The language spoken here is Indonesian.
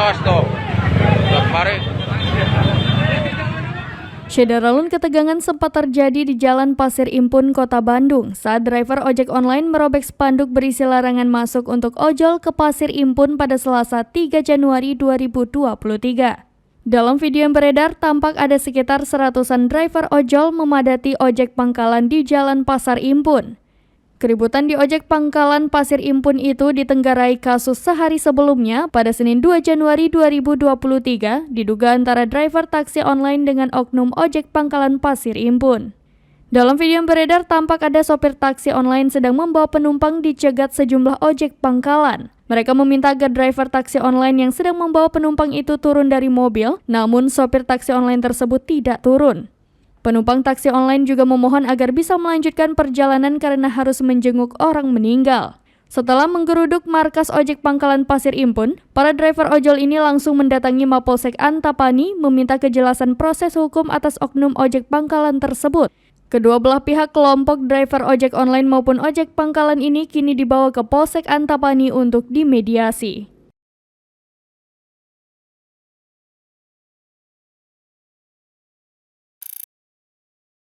awas tuh. Kemarin. Syederalun ketegangan sempat terjadi di Jalan Pasir Impun, Kota Bandung saat driver ojek online merobek spanduk berisi larangan masuk untuk ojol ke Pasir Impun pada Selasa 3 Januari 2023. Dalam video yang beredar, tampak ada sekitar 100-an driver ojol memadati ojek pangkalan di Jalan Pasar Impun. Keributan di ojek pangkalan Pasir Impun itu ditenggarai kasus sehari sebelumnya pada Senin 2 Januari 2023 diduga antara driver taksi online dengan oknum ojek pangkalan Pasir Impun. Dalam video yang beredar tampak ada sopir taksi online sedang membawa penumpang dicegat sejumlah ojek pangkalan. Mereka meminta agar driver taksi online yang sedang membawa penumpang itu turun dari mobil, namun sopir taksi online tersebut tidak turun. Penumpang taksi online juga memohon agar bisa melanjutkan perjalanan karena harus menjenguk orang meninggal. Setelah menggeruduk markas ojek pangkalan Pasir Impun, para driver ojol ini langsung mendatangi Mapolsek Antapani meminta kejelasan proses hukum atas oknum ojek pangkalan tersebut. Kedua belah pihak kelompok driver ojek online maupun ojek pangkalan ini kini dibawa ke Polsek Antapani untuk dimediasi.